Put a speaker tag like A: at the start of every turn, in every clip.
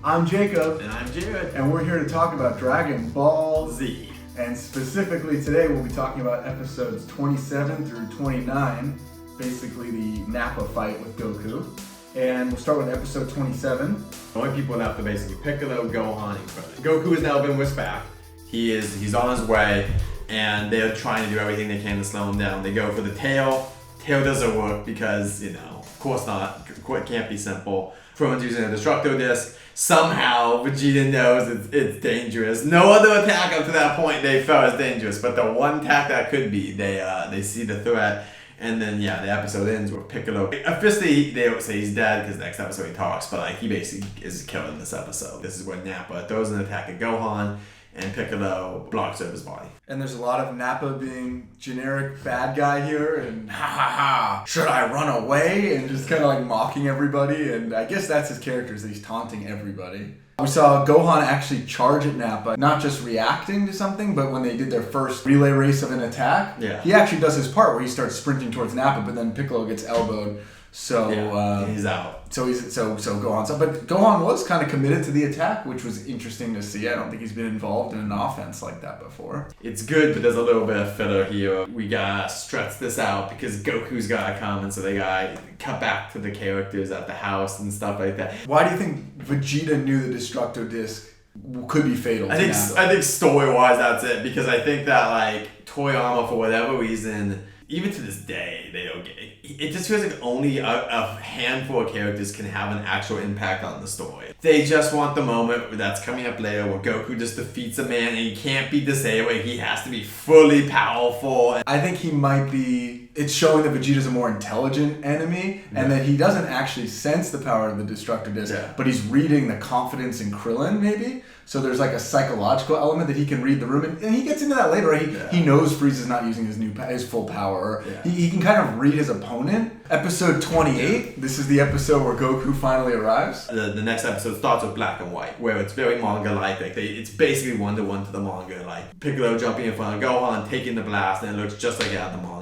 A: I'm Jacob.
B: And I'm Jared.
A: And we're here to talk about Dragon Ball
B: Z.
A: And specifically today we'll be talking about episodes 27 through 29, basically the Nappa fight with Goku. And we'll start with episode 27.
B: The only people left are basically Piccolo, Gohan, and Krillin. Goku has now been whisked back. He's on his way, and they're trying to do everything they can to slow him down. They go for the tail. Tail doesn't work because, of course not. It can't be simple. Krillin's using a Destructo Disc. Somehow, Vegeta knows it's dangerous. No other attack up to that point they felt as dangerous, but the one attack that could be, they see the threat. And then, the episode ends with Piccolo. Officially, they don't say he's dead because next episode he talks, but he basically is killing this episode. This is when Nappa throws an attack at Gohan, and Piccolo blocks out his body.
A: And there's a lot of Nappa being generic bad guy here, and should I run away? And just kind of mocking everybody, and I guess that's his character, is that he's taunting everybody. We saw Gohan actually charge at Nappa, not just reacting to something, but when they did their first relay race of an attack, he actually does his part where he starts sprinting towards Nappa, but then Piccolo gets elbowed. So
B: he's out.
A: So Gohan's up, but Gohan was kind of committed to the attack, which was interesting to see. I don't think he's been involved in an offense like that before.
B: It's good, but there's a little bit of filler here. We gotta stretch this out because Goku's gotta come, and so they gotta cut back to the characters at the house and stuff like that.
A: Why do you think Vegeta knew the Destructo Disc could be fatal?
B: I think story-wise that's it, because I think that Toriyama, for whatever reason, even to this day, they don't get it. It just feels like only a handful of characters can have an actual impact on the story. They just want the moment that's coming up later where Goku just defeats a man and he can't be disabled. He has to be fully powerful.
A: I think he might be... It's showing that Vegeta's a more intelligent enemy, and that he doesn't actually sense the power of the Destructor Disc, but he's reading the confidence in Krillin, maybe? So there's a psychological element that he can read the room, and he gets into that later, right? He knows Frieza's not using his full power. He can kind of read his opponent. Episode 28, this is the episode where Goku finally arrives.
B: The next episode starts with black and white, where it's very manga-like. It's basically one-to-one to the manga. Piccolo jumping in front of Gohan, taking the blast, and it looks just like out of the manga.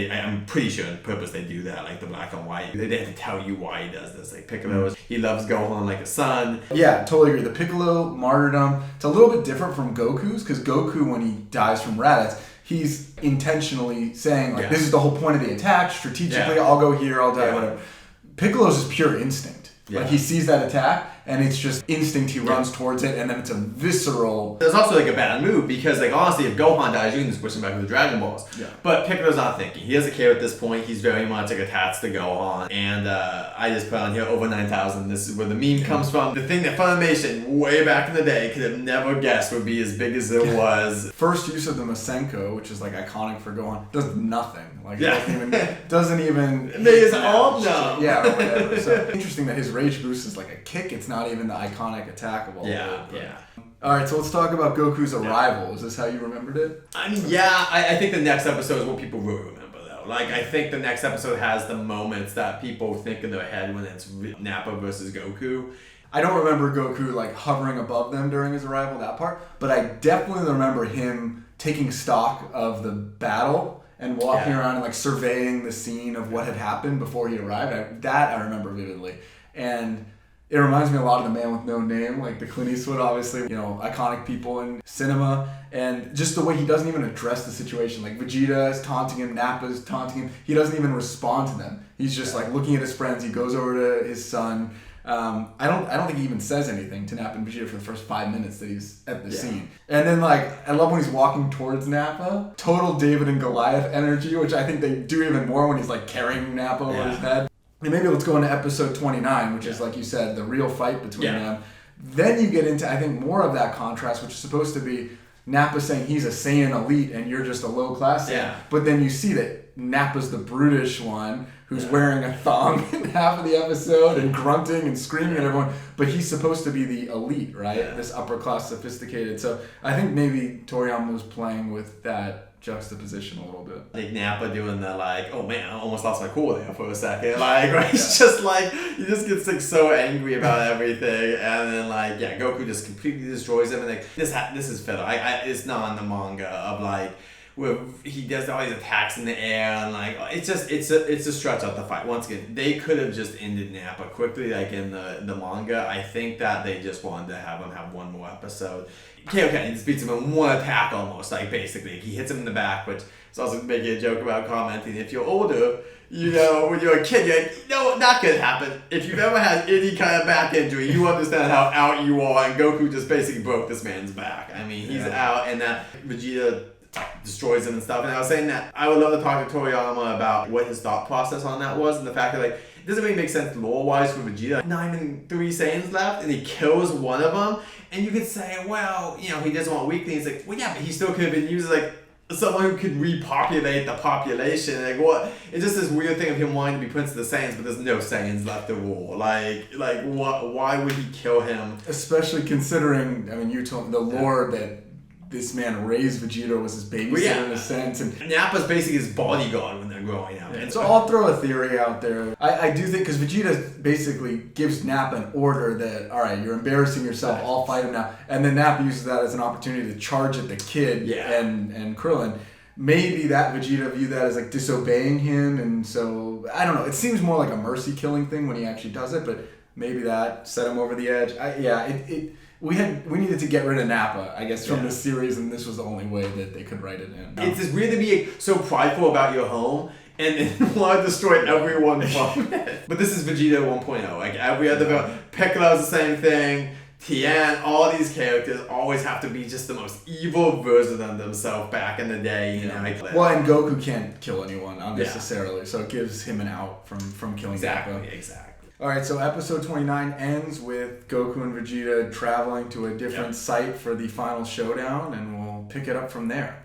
B: I'm pretty sure on purpose they do that, the black and white. They have to tell you why he does this. Piccolo, he loves Gohan like a son.
A: Yeah, totally agree. The Piccolo martyrdom, it's a little bit different from Goku's, because Goku, when he dies from Raditz, he's intentionally saying, this is the whole point of the attack, strategically, I'll go here, I'll die, whatever. Piccolo's is pure instinct. He sees that attack, and it's just instinct, he runs towards it, and then it's a visceral...
B: There's also a bad move, because honestly, if Gohan dies, you can just push him back with the Dragon Balls. But Piccolo's not thinking. He doesn't care at this point. He's very much attached to Gohan. And I just put on here over 9,000. This is where the meme comes from. The thing that Funimation, way back in the day, could have never guessed would be as big as it was.
A: First use of the Masenko, which is iconic for Gohan, does nothing. Doesn't even
B: It made his arm numb.
A: Yeah, or whatever. So interesting that his rage boost is a kick. It's not even the iconic attack of all. Alright, so let's talk about Goku's arrival. Is this how you remembered it?
B: I think the next episode is what people really remember, though. I think the next episode has the moments that people think in their head when it's Nappa versus Goku.
A: I don't remember Goku hovering above them during his arrival, that part, but I definitely remember him taking stock of the battle and walking around and surveying the scene of what had happened before he arrived. I remember vividly. And it reminds me a lot of The Man with No Name, the Clint Eastwood, obviously, iconic people in cinema. And just the way he doesn't even address the situation. Vegeta is taunting him, Nappa's taunting him. He doesn't even respond to them. He's just looking at his friends. He goes over to his son. I don't think he even says anything to Nappa and Vegeta for the first 5 minutes that he's at the scene. And then I love when he's walking towards Nappa. Total David and Goliath energy, which I think they do even more when he's carrying Nappa over his head. And maybe let's go into episode 29, which is, like you said, the real fight between them. Then you get into, I think, more of that contrast, which is supposed to be Nappa saying he's a Saiyan elite and you're just a low-class Saiyan. But then you see that Nappa's the brutish one who's wearing a thong in half of the episode and grunting and screaming at everyone. But he's supposed to be the elite, right? This upper-class sophisticated. So I think maybe Toriyama was playing with that juxtaposition a little bit.
B: Nappa doing the oh man, I almost lost my cool there for a second. He's just he just gets so angry about everything, and then Goku just completely destroys everything. This is filler. It's not in the manga of where he does all these attacks in the air and like it's a stretch out the fight. Once again, they could have just ended Nappa quickly, like in the manga. I think that they just wanted to have him have one more episode. Okay, he just beats him in one attack almost, like basically he hits him in the back, which is also making a joke about commenting if you're older. You know, when you're a kid, you're like, no, not gonna happen. If you've ever had any kind of back injury, you understand how out you are, and Goku just basically broke this man's back. I mean, he's out, and that Vegeta destroys him and stuff. And I was saying that I would love to talk to Toriyama about what his thought process on that was, and the fact that, like, it doesn't really make sense lore-wise for Vegeta. 9 and 3 Saiyans left, and he kills one of them, and you could say, well, you know, he doesn't want weaklings. Like, well, yeah, but he still could have been used as, like, someone who could repopulate the population. Like, what? It's just this weird thing of him wanting to be Prince of the Saiyans, but there's no Saiyans left to rule. Like what? Why would he kill him?
A: Especially considering, I mean, you told the lore that this man raised Vegeta, was his babysitter in a sense, and
B: Nappa's basically his bodyguard when they're growing up.
A: And so I'll throw a theory out there. I do think, because Vegeta basically gives Nappa an order that, all right, you're embarrassing yourself, I'll fight him now. And then Nappa uses that as an opportunity to charge at the kid and Krillin. Maybe that Vegeta viewed that as like disobeying him, and so, I don't know, it seems more like a mercy killing thing when he actually does it, but maybe that set him over the edge. We needed to get rid of Nappa, I guess, from this series, and this was the only way that they could write it in.
B: It's just weird to be so prideful about your home and then want to destroy everyone from it. But this is Vegeta 1.0. Like every other Piccolo's the same thing. Tien, all these characters always have to be just the most evil version of themselves back in the day, you know.
A: Well, and Goku can't kill anyone unnecessarily, so it gives him an out from killing Nappa.
B: Exactly.
A: Alright, so episode 29 ends with Goku and Vegeta traveling to a different site for the final showdown, and we'll pick it up from there.